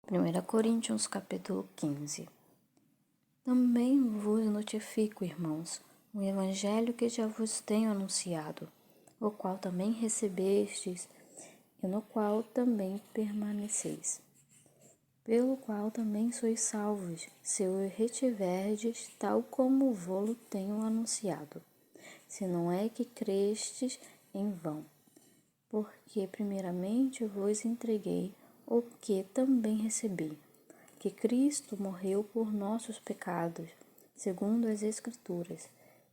1 Coríntios capítulo 15. Também vos notifico, irmãos, o evangelho que já vos tenho anunciado, o qual também recebestes e no qual também permaneceis, pelo qual também sois salvos, se o retiverdes tal como vô-lo tenho anunciado, se não é que crestes em vão. Porque primeiramente vos entreguei o que também recebi, que Cristo morreu por nossos pecados, segundo as Escrituras,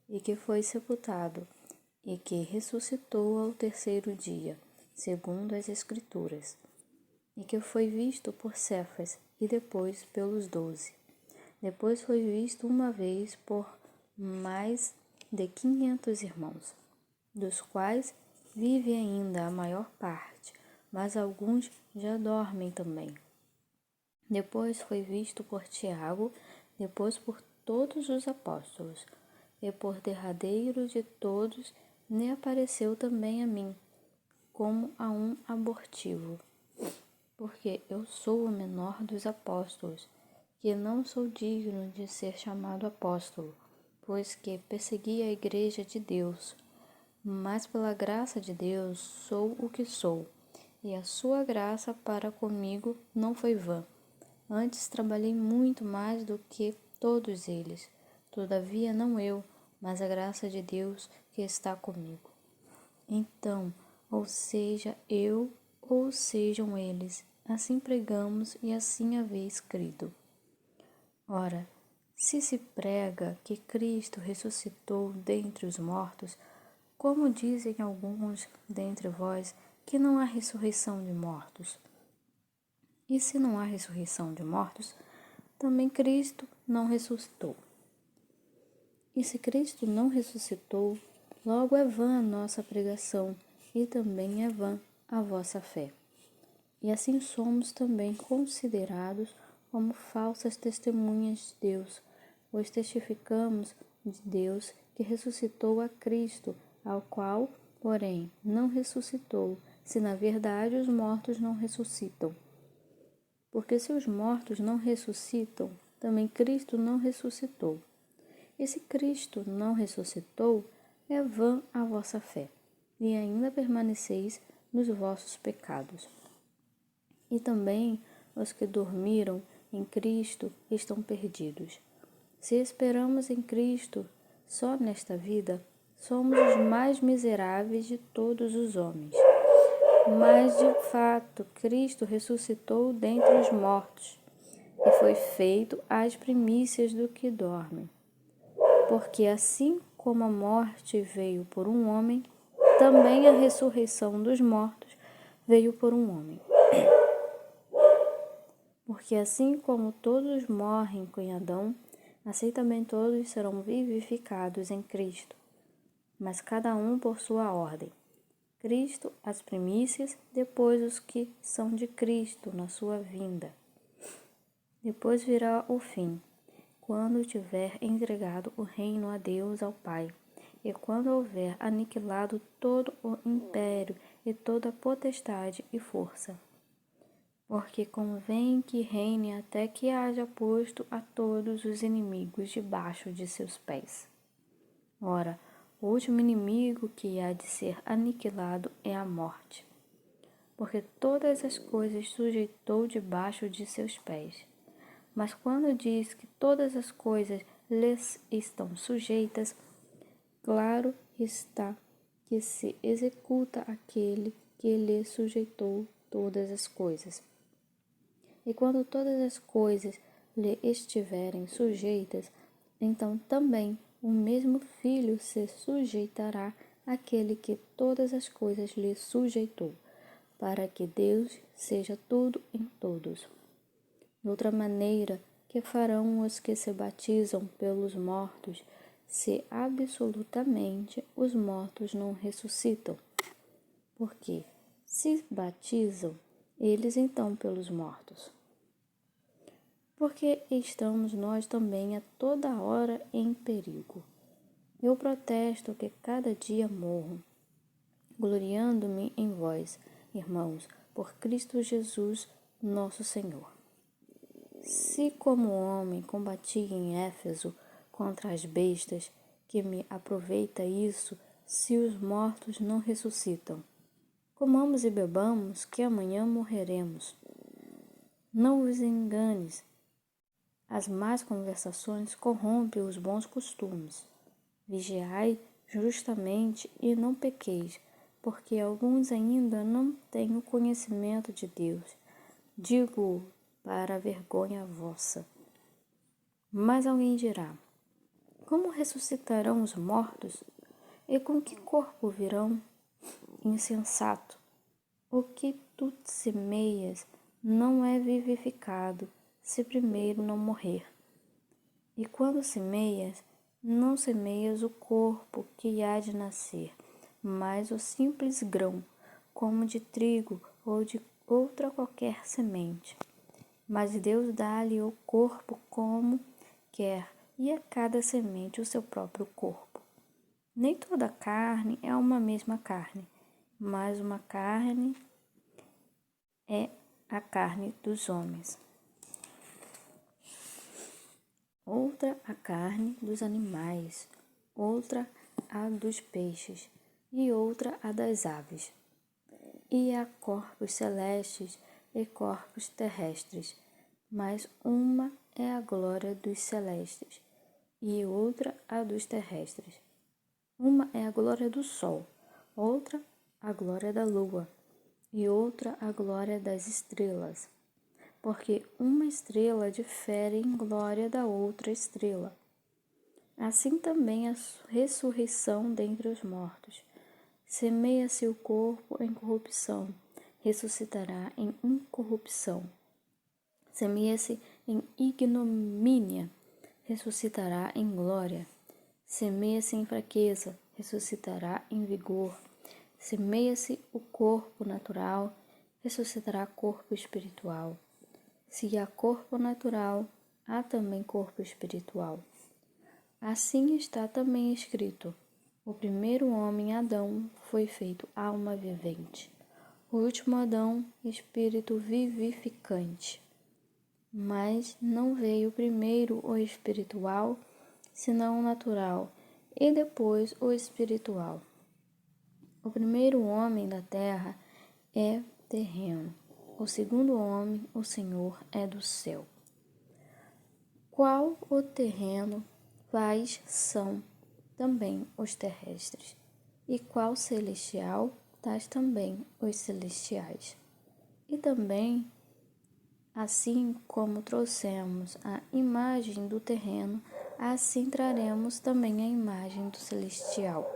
e que foi sepultado, e que ressuscitou ao terceiro dia, segundo as Escrituras, e que foi visto por Cefas, e depois pelos 12. Depois foi visto uma vez por mais de 500 irmãos, dos quais vive ainda a maior parte, mas alguns já dormem também. Depois foi visto por Tiago, depois por todos os apóstolos, e por derradeiro de todos me apareceu também a mim, como a um abortivo, porque eu sou o menor dos apóstolos, que não sou digno de ser chamado apóstolo, pois que persegui a igreja de Deus. Mas pela graça de Deus sou o que sou, e a sua graça para comigo não foi vã. Antes trabalhei muito mais do que todos eles. Todavia não eu, mas a graça de Deus que está comigo. Então, ou seja eu, ou sejam eles, assim pregamos e assim haveis crido. Ora, se prega que Cristo ressuscitou dentre os mortos, como dizem alguns dentre vós que não há ressurreição de mortos? E se não há ressurreição de mortos, também Cristo não ressuscitou. E se Cristo não ressuscitou, logo é vã a nossa pregação, e também é vã a vossa fé. E assim somos também considerados como falsas testemunhas de Deus, pois testificamos de Deus que ressuscitou a Cristo, ao qual, porém, não ressuscitou, se na verdade os mortos não ressuscitam. Porque se os mortos não ressuscitam, também Cristo não ressuscitou. E se Cristo não ressuscitou, é vã a vossa fé, e ainda permaneceis nos vossos pecados. E também os que dormiram em Cristo estão perdidos. Se esperamos em Cristo só nesta vida, somos os mais miseráveis de todos os homens. Mas, de fato, Cristo ressuscitou dentre os mortos e foi feito às primícias do que dormem. Porque assim como a morte veio por um homem, também a ressurreição dos mortos veio por um homem. Porque assim como todos morrem em Adão, assim também todos serão vivificados em Cristo, mas cada um por sua ordem. Cristo as primícias, depois os que são de Cristo na sua vinda. Depois virá o fim, quando tiver entregado o reino a Deus, ao Pai, e quando houver aniquilado todo o império e toda a potestade e força. Porque convém que reine até que haja posto a todos os inimigos debaixo de seus pés. Ora, o último inimigo que há de ser aniquilado é a morte, porque todas as coisas sujeitou debaixo de seus pés. Mas quando diz que todas as coisas lhes estão sujeitas, claro está que se executa aquele que lhe sujeitou todas as coisas. E quando todas as coisas lhe estiverem sujeitas, então também o mesmo Filho se sujeitará àquele que todas as coisas lhe sujeitou, para que Deus seja tudo em todos. De outra maneira, que farão os que se batizam pelos mortos, se absolutamente os mortos não ressuscitam? Porque, se batizam, eles então pelos mortos. Porque estamos nós também a toda hora em perigo. Eu protesto que cada dia morro, gloriando-me em vós, irmãos, por Cristo Jesus, nosso Senhor. Se como homem combati em Éfeso contra as bestas, que me aproveita isso se os mortos não ressuscitam? Comamos e bebamos, que amanhã morreremos. Não vos enganes, as más conversações corrompem os bons costumes. Vigiai justamente e não pequeis, porque alguns ainda não têm o conhecimento de Deus. Digo para a vergonha vossa. Mas alguém dirá: como ressuscitarão os mortos? E com que corpo virão? Insensato! O que tu semeias não é vivificado, se primeiro não morrer. E quando semeias, não semeias o corpo que há de nascer, mas o simples grão, como de trigo ou de outra qualquer semente. Mas Deus dá-lhe o corpo como quer, e a cada semente o seu próprio corpo. Nem toda carne é uma mesma carne, mas uma carne é a carne dos homens, outra a carne dos animais, outra a dos peixes e outra a das aves. E há corpos celestes e corpos terrestres, mas uma é a glória dos celestes e outra a dos terrestres. Uma é a glória do sol, outra a glória da lua e outra a glória das estrelas, porque uma estrela difere em glória da outra estrela. Assim também a ressurreição dentre os mortos. Semeia-se o corpo em corrupção, ressuscitará em incorrupção. Semeia-se em ignomínia, ressuscitará em glória. Semeia-se em fraqueza, ressuscitará em vigor. Semeia-se o corpo natural, ressuscitará corpo espiritual. Se há corpo natural, há também corpo espiritual. Assim está também escrito: o primeiro homem, Adão, foi feito alma vivente. O último Adão, espírito vivificante. Mas não veio primeiro o espiritual, senão o natural, e depois o espiritual. O primeiro homem da terra é terreno, o segundo homem, o Senhor, é do céu. Qual o terreno, quais são também os terrestres, e qual celestial, tais também os celestiais. E também, assim como trouxemos a imagem do terreno, assim traremos também a imagem do celestial.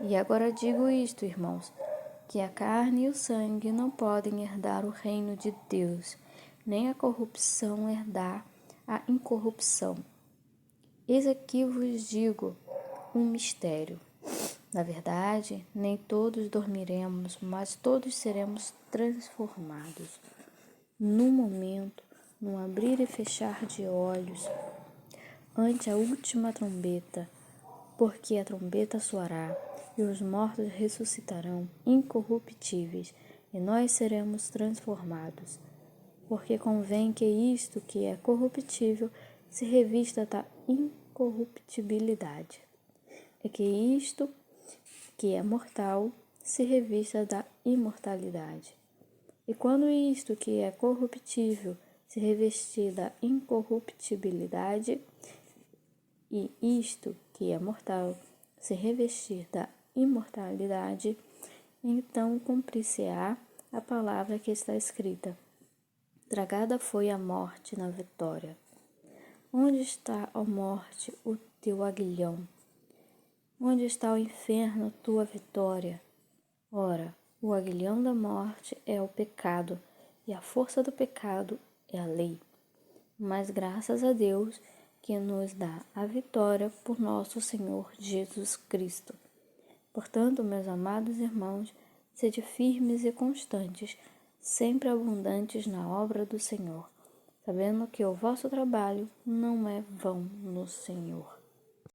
E agora digo isto, irmãos, que a carne e o sangue não podem herdar o reino de Deus, nem a corrupção herdar a incorrupção. Eis aqui vos digo um mistério. Na verdade, nem todos dormiremos, mas todos seremos transformados. Num momento, num abrir e fechar de olhos, ante a última trombeta, porque a trombeta soará, e os mortos ressuscitarão incorruptíveis, e nós seremos transformados. Porque convém que isto que é corruptível se revista da incorruptibilidade, e que isto que é mortal se revista da imortalidade. E quando isto que é corruptível se revestir da incorruptibilidade, e isto que é mortal se revestir da imortalidade, então cumprir-se-á a palavra que está escrita: tragada foi a morte na vitória. Onde está, ó morte, o teu aguilhão? Onde está o inferno, tua vitória? Ora, o aguilhão da morte é o pecado, e a força do pecado é a lei. Mas graças a Deus que nos dá a vitória por nosso Senhor Jesus Cristo. Portanto, meus amados irmãos, sede firmes e constantes, sempre abundantes na obra do Senhor, sabendo que o vosso trabalho não é vão no Senhor.